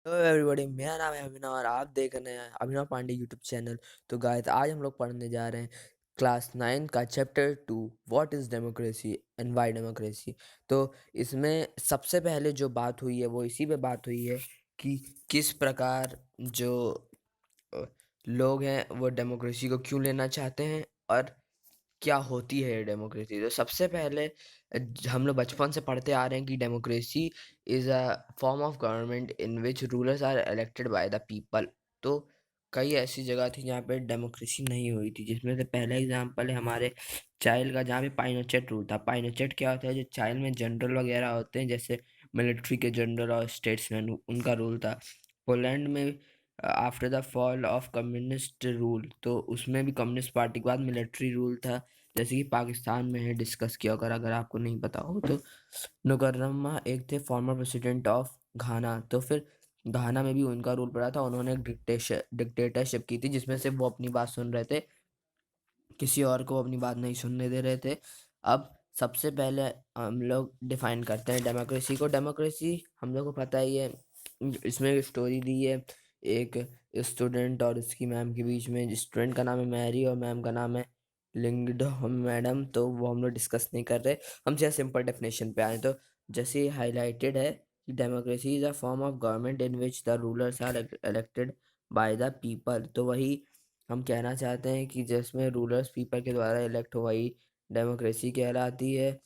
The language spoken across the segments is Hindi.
हेलो एवरीबॉडी, मेरा नाम है अभिनव और आप देख रहे हैं अभिनव पांडे यूट्यूब चैनल। तो गाइस, आज हम लोग पढ़ने जा रहे हैं क्लास 9 का chapter 2, what is democracy and Y democracy. तो इसमें सबसे पहले जो बात हुई है वो इसी पे बात हुई है कि किस प्रकार जो अ, लोग हैं वो डेमोक्रेसी को क्यों लेना चाहते हैं और क्या होती है ये डेमोक्रेसी। तो सबसे पहले हम लोग बचपन से पढ़ते आ रहे हैं कि democracy is a form of government in which rulers are elected by the people. तो कई ऐसी जगह थी जहाँ पे डेमोक्रेसी नहीं हुई थी, जिसमें से पहला एग्जांपल है हमारे चाइल्ड का, जहाँ पे पाइनोचेट रूल था। पाइनोचेट क्या होता है? जो चाइल्ड में जनरल वगैरह होते हैं, जैसे मिलिट्री के जनरल और स्टेट्समैन, उनका रूल था। पोलैंड में after the fall of communist rule, तो उसमें भी कम्युनिस्ट पार्टी के बाद मिलिट्री रूल था। जैसे कि पाकिस्तान में है, डिस्कस किया अगर आपको नहीं पता हो तो। नुकर्रमा एक थे फॉर्मर प्रेसिडेंट ऑफ घाना, तो फिर घाना में भी उनका रूल पड़ा था। उन्होंने एक डिक्टेटरशिप की थी, जिसमें से वो अपनी बात सुन रहे थे, किसी और को अपनी बात नहीं सुनने दे रहे थे। अब सबसे पहले हम लोग डिफाइन करते हैं डेमोक्रेसी को। डेमोक्रेसी हम लोग को पता ही है, इसमें एक स्टोरी दी है एक स्टूडेंट और उसकी मैम के बीच में। स्टूडेंट का नाम है मैरी और मैम का नाम है लिंगडो मैडम। तो वो हम लोग डिस्कस नहीं कर रहे, हम जैसे सिंपल डेफिनेशन पे आए। तो जैसे हाईलाइटेड है कि democracy is a form of government in which the rulers are elected by the people. तो वही हम कहना चाहते हैं कि जिसमें रूलर्स पीपल के द्वारा इलेक्ट हो, वही डेमोक्रेसी कहलाती है।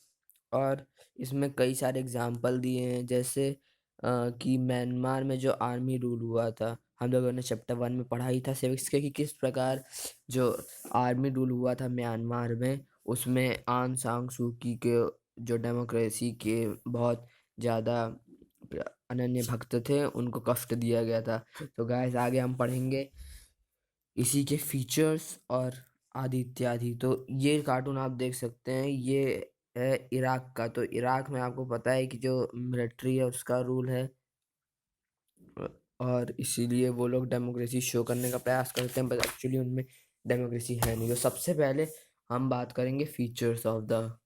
और इसमें कई सारे एग्जाम्पल दिए हैं, जैसे कि म्यांमार में जो आर्मी रूल हुआ था, हम लोगों ने चैप्टर 1 में पढ़ा ही था सिविक्स के, कि किस प्रकार जो आर्मी रूल हुआ था म्यांमार में, उसमें आंग सांग सूकी के जो डेमोक्रेसी के बहुत ज़्यादा अनन्य भक्त थे, उनको कष्ट दिया गया था। तो गाइस, आगे हम पढ़ेंगे इसी के फीचर्स और आदि इत्यादि। तो ये कार्टून आप देख सकते हैं, ये है इराक का। तो इराक में आपको पता है कि जो मिलिट्री है उसका रूल है, और इसीलिए वो लोग डेमोक्रेसी शो करने का प्रयास करते हैं, बट एक्चुअली उनमें डेमोक्रेसी है नहीं। तो सबसे पहले हम बात करेंगे फीचर्स ऑफ द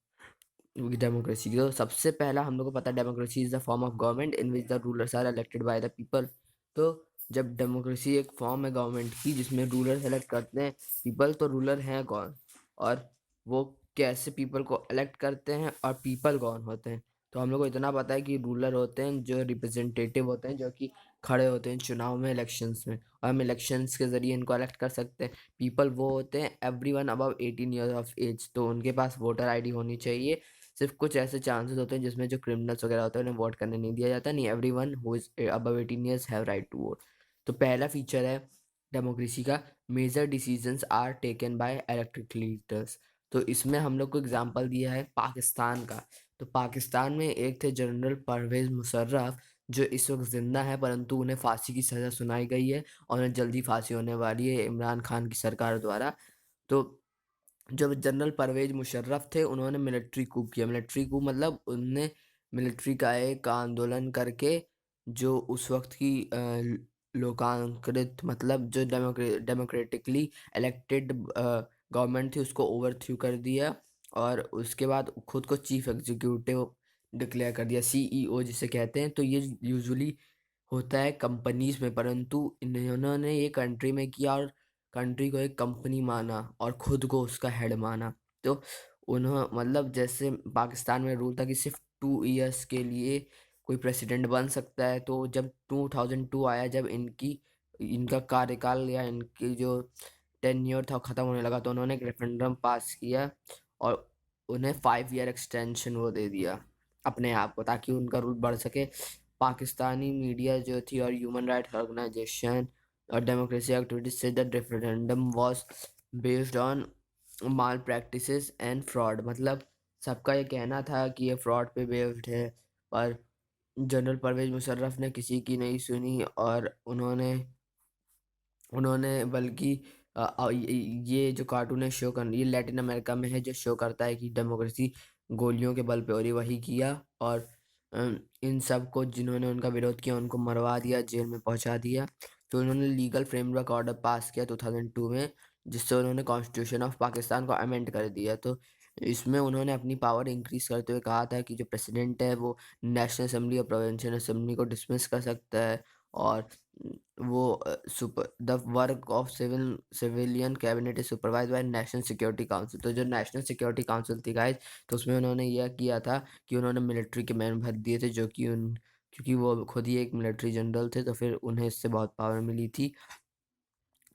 डेमोक्रेसी की। तो सबसे पहला हम लोग को पता है democracy is the form of government in which the rulers are elected by the people. तो जब डेमोक्रेसी एक फॉर्म है गवर्नमेंट की जिसमें रूलर सेलेक्ट करते हैं पीपल, तो रूलर हैं कौन और वो कैसे पीपल को इलेक्ट करते हैं और पीपल कौन होते हैं। तो हम लोग को इतना पता है कि रूलर होते हैं जो रिप्रेजेंटेटिव होते हैं, जो कि खड़े होते हैं चुनाव में, इलेक्शंस में, और हम इलेक्शंस के जरिए इनको इलेक्ट कर सकते हैं। पीपल वो होते हैं everyone above 18 years of age, तो उनके पास वोटर आईडी होनी चाहिए। सिर्फ कुछ ऐसे चांसेस होते हैं जिसमें जो क्रिमिनल्स वगैरह होते हैं उन्हें वोट करने नहीं दिया जाता। नहीं, everyone who is above 18 years have right to vote. तो पहला फीचर है डेमोक्रेसी का, major decisions are taken by elected leaders. तो इसमें हम लोग को एग्जांपल दिया है पाकिस्तान का। तो पाकिस्तान में एक थे जनरल परवेज मुशर्रफ, जो इस वक्त जिंदा है, परंतु उन्हें फांसी की सज़ा सुनाई गई है और उन्हें जल्दी फांसी होने वाली है इमरान खान की सरकार द्वारा। तो जब जनरल परवेज मुशर्रफ थे, उन्होंने मिलिट्री कूप किया। मिलिट्री कूप मतलब उनने मिलिट्री का एक आंदोलन करके जो उस वक्त की लोकांकृत, मतलब जो डेमोक्रेटिकली इलेक्टेड गवर्नमेंट थी, उसको ओवरथ्रू कर दिया। और उसके बाद खुद को चीफ एग्जीक्यूटिव डिक्लेयर कर दिया, सीईओ जिसे कहते हैं। तो ये यूजुअली होता है कंपनीज में, परंतु इन्होंने ये कंट्री में किया और कंट्री को एक कंपनी माना और खुद को उसका हेड माना। तो उन्होंने, मतलब जैसे पाकिस्तान में रूल था कि सिर्फ 2 इयर्स के लिए कोई प्रेसिडेंट बन सकता है। तो जब 2002 आया, जब इनका कार्यकाल या इनकी जो टेन्योर था ख़त्म होने लगा, तो उन्होंने एक रेफरेंडम पास किया और उन्हें 5 ईयर एक्सटेंशन वो दे दिया अपने आप को, ताकि उनका रूल बढ़ सके। पाकिस्तानी मीडिया जो थी और ह्यूमन राइट्स ऑर्गेनाइजेशन और डेमोक्रेसी एक्टिविटीज से the referendum was based on mall practices and fraud. मतलब सबका ये कहना था कि ये फ्रॉड पे बेस्ड है, पर जनरल परवेज मुशर्रफ ने किसी की नहीं सुनी और उन्होंने उन्होंने बल्कि ये जो कार्टून है शो कर, ये लैटिन अमेरिका में है, जो शो करता है कि डेमोक्रेसी गोलियों के बल पे हो रही, वही किया। और इन सब को जिन्होंने उनका विरोध किया उनको मरवा दिया, जेल में पहुंचा दिया। तो उन्होंने लीगल फ्रेमवर्क ऑर्डर पास किया 2002 में, जिससे उन्होंने कॉन्स्टिट्यूशन ऑफ पाकिस्तान को अमेंड कर दिया। तो इसमें उन्होंने अपनी पावर इंक्रीज करते हुए कहा था कि जो प्रेसिडेंट है वो नेशनल असेंबली और प्रोविंशियल असेंबली को डिसमिस कर सकता है, और वो the work of civilian cabinet is supervise by national security council. तो जो नेशनल सिक्योरिटी काउंसिल थी गाइज, तो उसमें उन्होंने यह किया था कि उन्होंने मिलिट्री के मैन भर दिए थे, जो कि क्योंकि वो खुद ही एक मिलिट्री जनरल थे, तो फिर उन्हें इससे बहुत पावर मिली थी।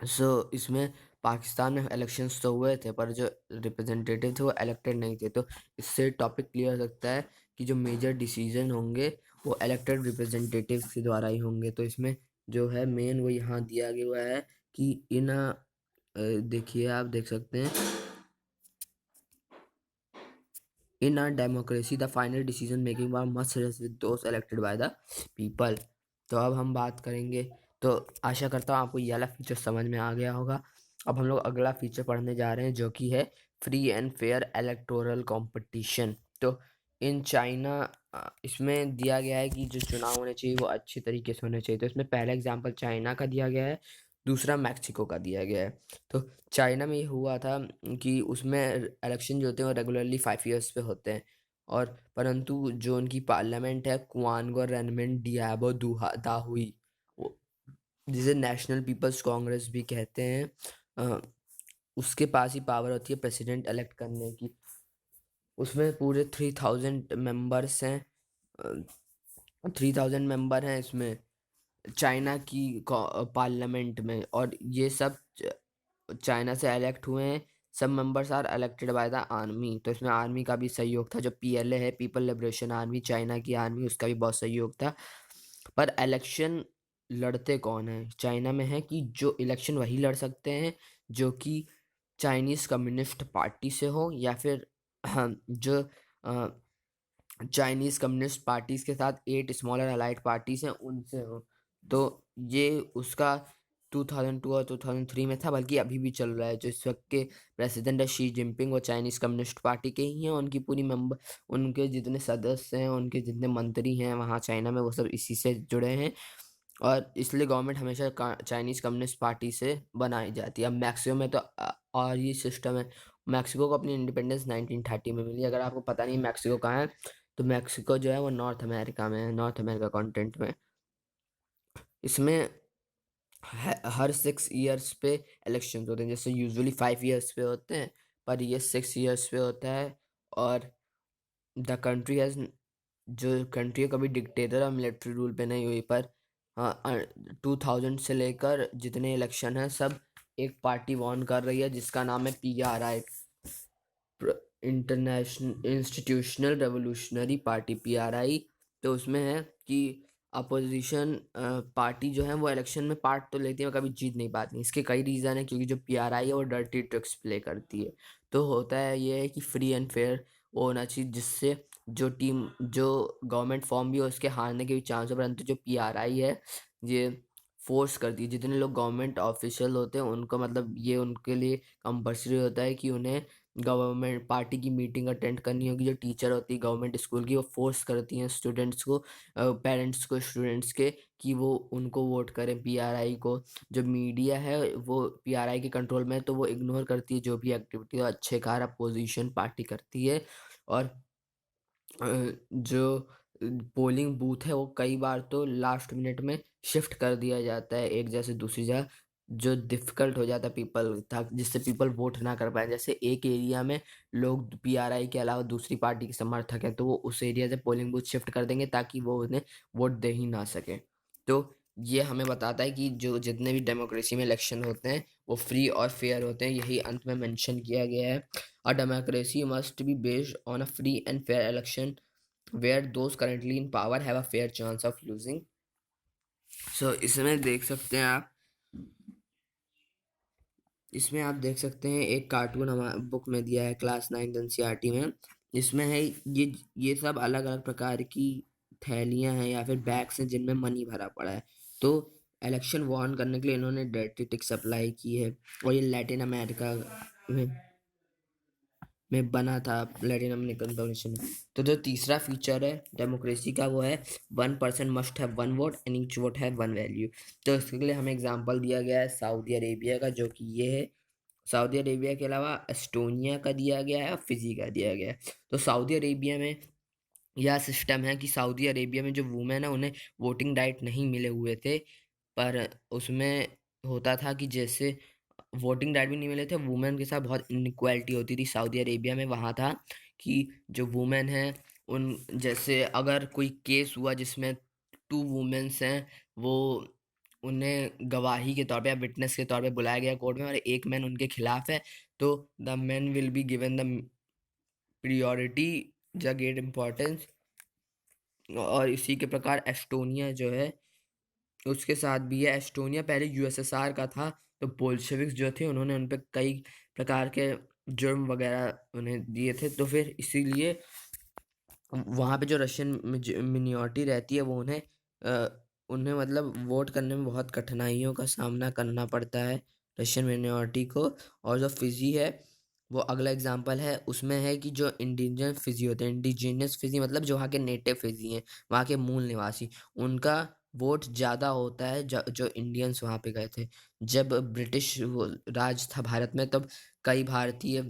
इसमें पाकिस्तान में इलेक्शंस तो हुए थे, पर जो रिप्रेजेंटेटिव थे वो इलेक्टेड नहीं थे। तो इससे टॉपिक क्लियर हो सकता है कि जो मेजर डिसीजन होंगे वो इलेक्टेड रिप्रेजेंटेटिव के द्वारा ही होंगे। तो इसमें जो है मेन वो यहाँ दिया गया हुआ है कि देखिए, आप देख सकते हैं, in a democracy the final decision making power must rest with those elected by the people. तो अब हम बात करेंगे, तो आशा करता हूँ आपको ये वाला फीचर समझ में आ गया होगा। अब हम लोग अगला फीचर पढ़ने जा रहे हैं, जो कि है free and fair electoral competition. तो इन चाइना इसमें दिया गया है कि जो चुनाव होने चाहिए वो अच्छी तरीके से होने चाहिए। तो इसमें पहला एग्जांपल चाइना का दिया गया है, दूसरा मैक्सिको का दिया गया है। तो चाइना में ये हुआ था कि उसमें इलेक्शन जो होते हैं वो रेगुलरली 5 ईयर्स पे होते हैं, और परंतु जो उनकी पार्लियामेंट है क्वानगो रेनमिन डियाबो दाहुई, जिसे नेशनल पीपल्स कांग्रेस भी कहते हैं, उसके पास ही पावर होती है प्रेसिडेंट इलेक्ट करने की। उसमें पूरे 3000 मेंबर्स हैं, 3000 मेंबर हैं इसमें चाइना की पार्लियामेंट में, और ये सब चाइना से इलेक्ट हुए हैं। सब members are elected by the army. तो इसमें आर्मी का भी सहयोग था, जो पीएलए है, पीपल लिबरेशन आर्मी, चाइना की आर्मी, उसका भी बहुत सहयोग था। पर इलेक्शन लड़ते कौन है चाइना में है कि जो इलेक्शन वही लड़ सकते हैं जो कि चाइनीज कम्युनिस्ट पार्टी से हो, या फिर जो चाइनीज कम्युनिस्ट पार्टीज के साथ 8 स्मॉलर अलाइड पार्टीज हैं उनसे हो। तो ये उसका 2002 और 2003 में था, बल्कि अभी भी चल रहा है। जो इस वक्त के प्रेसिडेंट है शी जिनपिंग, वो चाइनीज कम्युनिस्ट पार्टी के ही हैं। उनकी पूरी मेंबर, उनके जितने सदस्य हैं, उनके जितने मंत्री हैं वहाँ चाइना में, वो सब इसी से जुड़े हैं, और इसलिए गवर्नमेंट हमेशा चाइनीज कम्युनिस्ट पार्टी से बनाई जाती है। अब मैक्सिको में तो और ये सिस्टम है। मैक्सिको को अपनी इंडिपेंडेंस 1930 में मिली। अगर आपको पता नहीं मैक्सिको कहाँ है, तो मैक्सिको जो है वो नॉर्थ अमेरिका में है, नॉर्थ अमेरिका कॉन्टिनेंट में। इसमें हर 6 ईयर्स पे इलेक्शन होते हैं, जैसे यूजुअली 5 ईयर्स पे होते हैं, पर ये 6 ईयर्स पे होता है। और द कंट्री हैज, जो कंट्री कभी डिक्टेटर और मिलिट्री रूल पे नहीं हुई, पर 2000 से लेकर जितने इलेक्शन हैं सब एक पार्टी वॉन कर रही है, जिसका नाम है PRI, international institutional revolutionary party, PRI. तो उसमें है कि अपोजिशन पार्टी जो है वो इलेक्शन में पार्ट तो लेती है, कभी जीत नहीं पाती। इसके कई रीज़न है, क्योंकि जो पीआरआई है वो डर्टी ट्रिक्स प्ले करती है। तो होता है ये है कि फ्री एंड फेयर वो होना चाहिए, जिससे जो टीम, जो गवर्नमेंट फॉर्म भी हो उसके हारने के भी चांस हो। परंतु जो पीआरआई है ये फोर्स करती है, जितने लोग गवर्नमेंट ऑफिशियल होते हैं उनको, मतलब ये उनके लिए कंपल्सरी होता है कि उन्हें गवर्नमेंट पार्टी की मीटिंग अटेंड करनी होगी। जो टीचर होती है गवर्नमेंट स्कूल की, वो फोर्स करती हैं स्टूडेंट्स को, पेरेंट्स को स्टूडेंट्स के, कि वो उनको वोट करें पीआरआई को। जो मीडिया है वो पीआरआई के कंट्रोल में है, तो वो इग्नोर करती है जो भी एक्टिविटी अच्छे कार अपोजिशन पार्टी करती है। और जो पोलिंग बूथ है वो कई बार तो लास्ट मिनट में शिफ्ट कर दिया जाता है एक जगह से दूसरी जगह, जो डिफिकल्ट हो जाता है पीपल तक, जिससे पीपल वोट ना कर पाए। जैसे एक एरिया में लोग पीआरआई के अलावा दूसरी पार्टी के समर्थक हैं, तो वो उस एरिया से पोलिंग बूथ शिफ्ट कर देंगे ताकि वो उन्हें वोट दे ही ना सके। तो ये हमें बताता है कि जो जितने भी डेमोक्रेसी में इलेक्शन होते हैं वो फ्री और फेयर होते हैं, यही अंत में मेंशन किया गया है। A democracy must be based on a free and fair election where those currently in power have a fair chance of losing। So इसमें देख सकते हैं आप, इसमें आप देख सकते हैं एक कार्टून हमारे बुक में दिया है क्लास 9 एनसीईआरटी में। इसमें है ये सब अलग अलग प्रकार की थैलियां हैं या फिर बैग्स हैं जिनमें मनी भरा पड़ा है। तो इलेक्शन वॉन करने के लिए इन्होंने डर्टी टिक्स अप्लाई की है, और ये लैटिन अमेरिका में बना था, लैटिन अमेरिकन डोनेशन में। तो जो तीसरा फीचर है डेमोक्रेसी का वो है 1 person must have 1 vote and each vote have 1 value. तो इसके लिए हमें एग्जांपल दिया गया है सऊदी अरेबिया का, जो कि ये है। सऊदी अरेबिया के अलावा एस्टोनिया का दिया गया है और फिजी का दिया गया है। तो सऊदी अरेबिया में यह सिस्टम है कि सऊदी अरेबिया में जो वुमेन है उन्हें वोटिंग राइट नहीं मिले हुए थे, पर उसमें होता था कि जैसे वोटिंग राइट भी नहीं मिले थे, वुमेन के साथ बहुत इनइक्वालिटी होती थी सऊदी अरेबिया में। वहाँ था कि जो वुमेन है उन जैसे अगर कोई केस हुआ जिसमें 2 वुमेन्स हैं, वो उन्हें गवाही के तौर पे या विटनेस के तौर पे बुलाया गया कोर्ट में और एक मैन उनके खिलाफ है, तो the man will be given the priority, the great importance. और इसी के प्रकार एस्टोनिया जो है उसके साथ भी है। एस्टोनिया पहले यूएसएसआर का था, तो बोल्शेविक्स जो थे उन्होंने उन पे कई प्रकार के जुर्म वगैरह उन्हें दिए थे, तो फिर इसीलिए वहाँ पे जो रशियन मिनॉरिटी रहती है वो उन्हें मतलब वोट करने में बहुत कठिनाइयों का सामना करना पड़ता है रशियन मिनॉरिटी को। और जो फिजी है वो अगला एग्जांपल है, उसमें है कि जो इंडिजिनस फिजी होते हैं, इंडिजिनस फिजी मतलब जो वहाँ के नेटिव फिजी हैं, वहाँ के मूल निवासी, उनका वोट ज़्यादा होता है जो इंडियंस वहाँ पे गए थे। जब ब्रिटिश राज था भारत में, तब कई भारतीय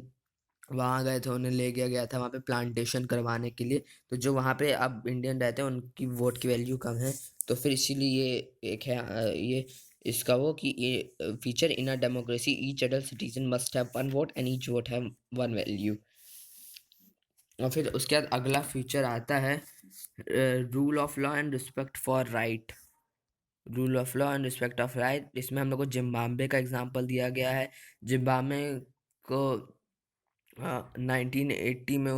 वहाँ गए थे, उन्हें ले गया गया था वहाँ पे प्लांटेशन करवाने के लिए। तो जो वहाँ पे अब इंडियन रहते हैं उनकी वोट की वैल्यू कम है, तो फिर इसीलिए ये एक है ये इसका वो कि ये feature in a democracy each adult citizen must have one vote and each vote have one value. और फिर उसके बाद अगला फीचर आता है rule of law and respect for right. Rule of law and respect of right, इसमें हम लोग को जिम्बाब्वे का एग्जांपल दिया गया है। जिम्बाब्वे को 1980 में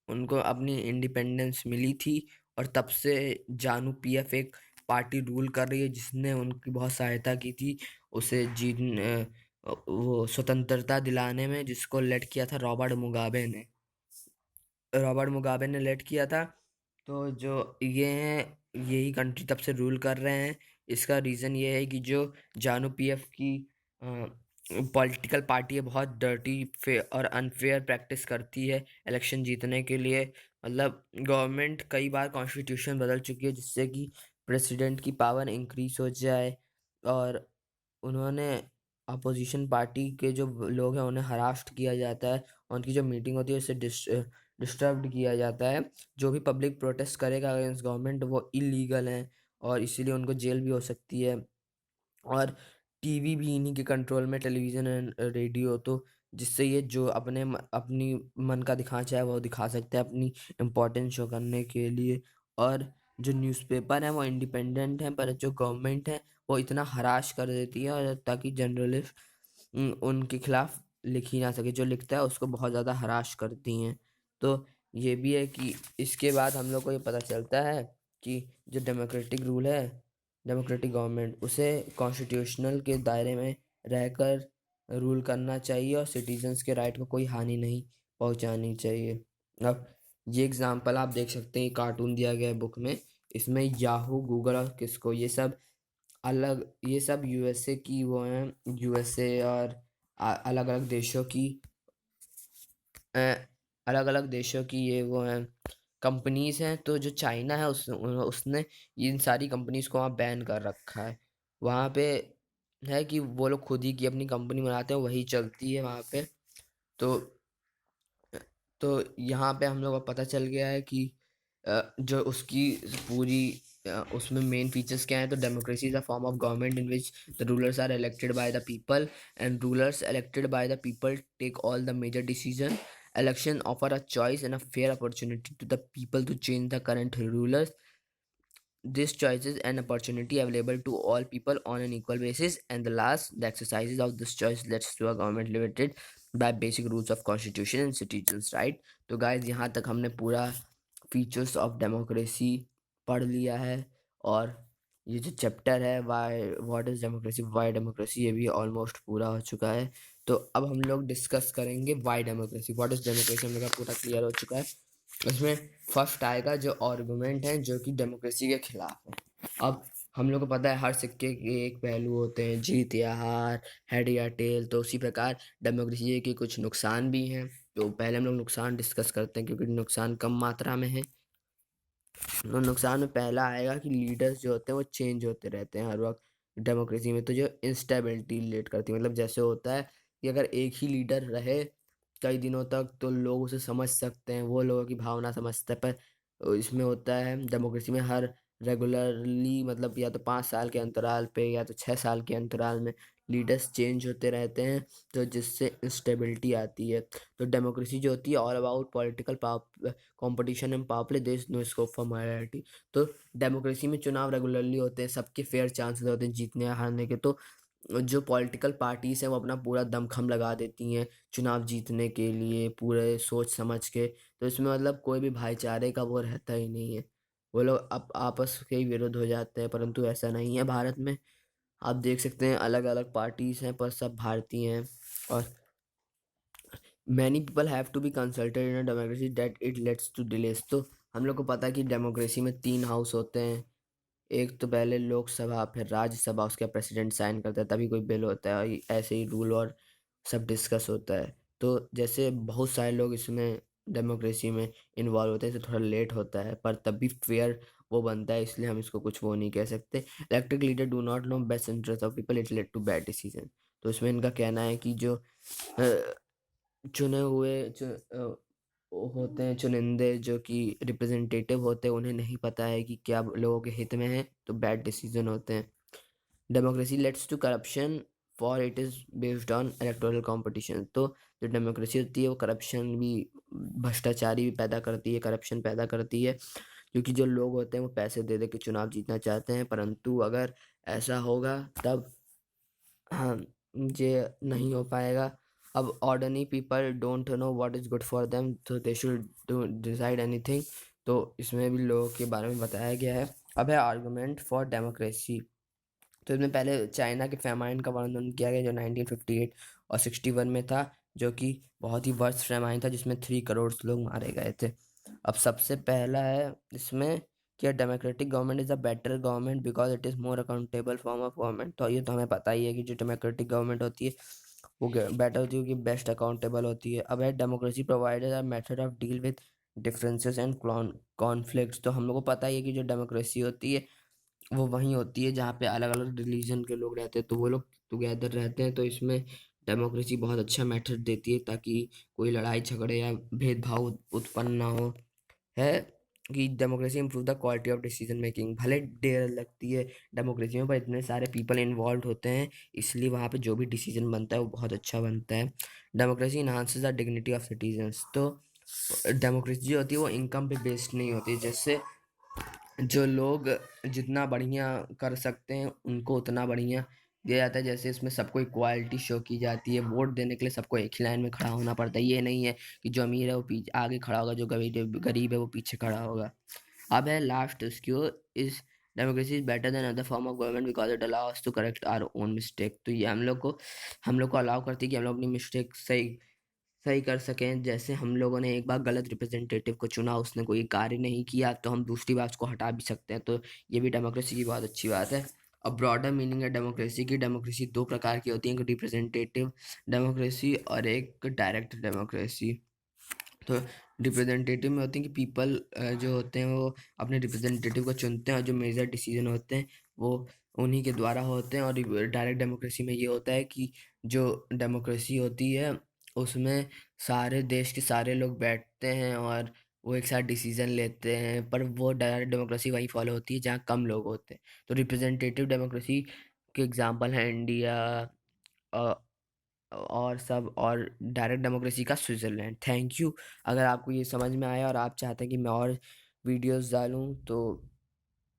उनको अपनी इंडिपेंडेंस मिली थी, और तब से जानू पीएफ एक पार्टी रूल कर रही है जिसने उनकी बहुत सहायता की थी उसे वो स्वतंत्रता दिलाने में, जिसको लेड किया था रॉबर्ट मुगाबे ने लेड किया था। तो जो ये हैं यही कंट्री तब से रूल कर रहे हैं। इसका रीज़न ये है कि जो जानू पीएफ की पॉलिटिकल पार्टी है बहुत डर्टी फेयर और अनफेयर प्रैक्टिस करती है इलेक्शन जीतने के लिए। मतलब गवर्नमेंट कई बार कॉन्स्टिट्यूशन बदल चुकी है जिससे कि प्रेसिडेंट की पावर इंक्रीज हो जाए, और उन्होंने अपोजिशन पार्टी के जो लोग हैं उन्हें हरास्ट किया जाता है, और उनकी जो मीटिंग होती है उससे डिस्टर्ब किया जाता है। जो भी पब्लिक प्रोटेस्ट करेगा अगेंस्ट गवर्नमेंट वो इलीगल है, और इसीलिए उनको जेल भी हो सकती है। और टीवी भी इन्हीं के कंट्रोल में, टेलीविज़न एंड रेडियो, तो जिससे ये जो अपनी मन का दिखाना चाहे वो दिखा सकते हैं अपनी इम्पोर्टेंस शो करने के लिए। और जो न्यूज़पेपर है वो इंडिपेंडेंट है, पर जो गवर्नमेंट है वो इतना हराश कर देती है, और ताकि जर्नलिस्ट उनके खिलाफ लिख ही ना सके, जो लिखता है उसको बहुत ज़्यादा हराश करती हैं। तो ये भी है कि इसके बाद हम लोग को ये पता चलता है कि जो डेमोक्रेटिक रूल है, डेमोक्रेटिक गवर्नमेंट, उसे कॉन्स्टिट्यूशनल के दायरे में रहकर रूल करना चाहिए, और सिटीजन्स के राइट को कोई हानि नहीं पहुंचानी चाहिए। अब ये एग्जांपल आप देख सकते हैं, कार्टून दिया गया है बुक में। इसमें याहू, गूगल और किसको, ये सब यूएसए की वो हैं, यूएसए और अलग अलग देशों की अलग अलग देशों की ये वो हैं कंपनीज हैं। तो जो चाइना है उसने इन सारी कंपनीज को वहाँ बैन कर रखा है। वहाँ पे है कि वो लोग खुद ही की अपनी कंपनी बनाते हैं, वही चलती है वहाँ पे। तो तो यहाँ पे हम लोग को पता चल गया है कि जो उसकी पूरी उसमें मेन फीचर्स क्या हैं। तो democracy is a form of government in which the rulers are elected by the people, and rulers elected by the people take all the major decision. Election offer a choice and a fair opportunity to the people to change the current rulers. This choice is an opportunity available to all people on an equal basis, and the last, the exercises of this choice leads to a government limited by basic rules of constitution and citizens right। तो गाइज यहाँ तक हमने पूरा फीचर्स ऑफ डेमोक्रेसी पढ़ लिया है, और ये जो चैप्टर है why what is democracy, Y democracy, ये भी ऑलमोस्ट पूरा हो चुका है। तो अब हम लोग डिस्कस करेंगे Y democracy, what is democracy, हम लोग का पूरा क्लियर हो चुका है। इसमें फर्स्ट आएगा जो आर्गुमेंट है जो कि डेमोक्रेसी के खिलाफ है। अब हम लोग को पता है हर सिक्के के एक पहलू होते हैं, जीत या हार, हेड या टेल। तो उसी प्रकार डेमोक्रेसी के कुछ नुकसान भी हैं। तो पहले हम लोग नुकसान डिस्कस करते हैं क्योंकि नुकसान कम मात्रा में है। तो नुकसान में पहला आएगा कि लीडर्स जो होते हैं वो चेंज होते रहते हैं हर वक्त डेमोक्रेसी में। तो जो इंस्टेबिलिटी लेट करती है, मतलब जैसे होता है कि अगर एक ही लीडर रहे कई दिनों तक तो लोग उसे समझ सकते हैं, वो लोगों की भावना समझते हैं, पर इसमें होता है डेमोक्रेसी में हर रेगुलरली मतलब या तो 5 साल के अंतराल पे या तो 6 साल के अंतराल में लीडर्स चेंज होते रहते हैं, तो जिससे इंस्टेबिलिटी आती है। तो डेमोक्रेसी जो होती है all about political competition and power play, there is no scope for minority. तो डेमोक्रेसी में चुनाव रेगुलरली होते हैं, सबके फेयर चांसेस होते हैं जीतने या हारने के। तो जो पॉलिटिकल पार्टीज हैं वो अपना पूरा दमखम लगा देती हैं चुनाव जीतने के लिए पूरे सोच समझ के। तो इसमें मतलब कोई भी भाईचारे का वो रहता ही नहीं है, वो लोग आपस के ही विरुद्ध हो जाते हैं। परंतु ऐसा नहीं है भारत में, आप देख सकते हैं अलग अलग पार्टीज हैं पर सब भारतीय हैं। और many people have to be consulted in a democracy that it leads to delays. तो हम लोग को पता है कि डेमोक्रेसी में 3 हाउस होते हैं, एक तो पहले लोकसभा फिर राज्यसभा, उसके प्रेसिडेंट साइन करता है तभी कोई बिल होता है, और ऐसे ही रूल और सब डिस्कस होता है। तो जैसे बहुत सारे लोग इसमें डेमोक्रेसी में इन्वॉल्व होते हैं, इसे थोड़ा लेट होता है पर तब भी फेयर वो बनता है, इसलिए हम इसको कुछ वो नहीं कह सकते। Elected leader do not know best interest of people, it led to bad decision. तो इसमें इनका कहना है कि जो चुने हुए वो होते हैं चुनिंदे जो कि रिप्रेजेंटेटिव होते हैं, उन्हें नहीं पता है कि क्या लोगों के हित में है, तो बैड डिसीजन होते हैं। Democracy leads to corruption for it is based on electoral competition. तो जो डेमोक्रेसी होती है वो करप्शन भी, भ्रष्टाचारी भी पैदा करती है, करप्शन पैदा करती है, क्योंकि जो लोग होते हैं वो पैसे दे दे के चुनाव जीतना चाहते हैं। परंतु अगर ऐसा होगा तब हाँ, ये नहीं हो पाएगा। अब ordinary people don't know what is good for them, तो दे शुड डिसाइड एनीथिंग। तो इसमें भी लोगों के बारे में बताया गया है। अब है आर्गुमेंट फॉर डेमोक्रेसी। तो इसमें पहले चाइना के फेमाइन का वर्णन किया गया जो 1958 और 61 में था, जो कि बहुत ही वर्स्ट फेमाइन था जिसमें 3 करोड़ लोग मारे गए थे। अब सबसे पहला है इसमें कि democratic government is a better government because it is more accountable form of government. तो ये तो हमें पता ही है कि जो डेमोक्रेटिक गवर्नमेंट होती है वो बेटर होती है क्योंकि बेस्ट अकाउंटेबल होती है। अब है democracy provided a method of deal with differences and conflicts. तो हम लोग को पता ही है कि जो डेमोक्रेसी होती है वो वहीं होती है जहाँ पे अलग अलग रिलीजन के लोग रहते हैं, तो वो लोग टुगेदर रहते हैं। तो इसमें डेमोक्रेसी बहुत अच्छा मेथड देती है ताकि कोई लड़ाई झगड़े या भेदभाव उत्पन्न ना हो। है कि democracy improve the quality of decision making. भले देर लगती है डेमोक्रेसी में पर इतने सारे पीपल इन्वॉल्व होते हैं, इसलिए वहाँ पे जो भी डिसीजन बनता है वो बहुत अच्छा बनता है। Democracy enhances the dignity of citizens. तो डेमोक्रेसी जो होती है वो इनकम पे बेस्ड नहीं होती, जैसे जो लोग जितना बढ़िया कर सकते हैं उनको उतना बढ़िया दिया जाता है। जैसे इसमें सबको इक्वालिटी शो की जाती है, वोट देने के लिए सबको एक ही लाइन में खड़ा होना पड़ता है, ये नहीं है कि जो अमीर है वो पीछे आगे खड़ा होगा, जो गरीब है वो पीछे खड़ा होगा। अब है लास्ट स्क्यू is democracy is better than other form of government because it allows to correct our own mistake. तो ये हम लोग को अलाउ करती है कि हम लोग अपनी मिस्टेक सही सही कर सकें। जैसे हम लोगों ने एक बार गलत रिप्रेजेंटेटिव को चुना, उसने कोई कार्य नहीं किया, तो हम दूसरी बार उसको हटा भी सकते हैं। तो ये भी डेमोक्रेसी की बहुत अच्छी बात है। अब ब्रॉडर मीनिंग है डेमोक्रेसी की। डेमोक्रेसी 2 प्रकार की होती है, एक रिप्रेजेंटेटिव डेमोक्रेसी और एक डायरेक्ट डेमोक्रेसी। तो रिप्रेजेंटेटिव में होती है कि पीपल जो होते हैं वो अपने रिप्रेजेंटेटिव को चुनते हैं और जो मेजर डिसीजन होते हैं वो उन्हीं के द्वारा होते हैं। और डायरेक्ट डेमोक्रेसी में ये होता है कि जो डेमोक्रेसी होती है उसमें सारे देश के सारे लोग बैठते हैं और वो एक साथ डिसीजन लेते हैं, पर वो डायरेक्ट डेमोक्रेसी वहीं फॉलो होती है जहाँ कम लोग होते हैं। तो रिप्रेजेंटेटिव डेमोक्रेसी के एग्जांपल हैं इंडिया और सब, और डायरेक्ट डेमोक्रेसी का स्विट्ज़रलैंड। Thank you. अगर आपको ये समझ में आया और आप चाहते हैं कि मैं और वीडियोस डालूं तो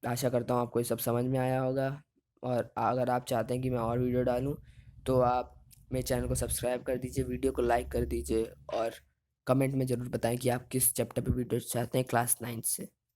आशा करता हूँ आपको ये सब समझ में आया होगा। और अगर आप चाहते हैं कि मैं और वीडियो डालूं तो आप मेरे चैनल को सब्सक्राइब कर दीजिए, वीडियो को लाइक कर दीजिए और कमेंट में ज़रूर बताएं कि आप किस चैप्टर पे वीडियो चाहते हैं क्लास 9 से।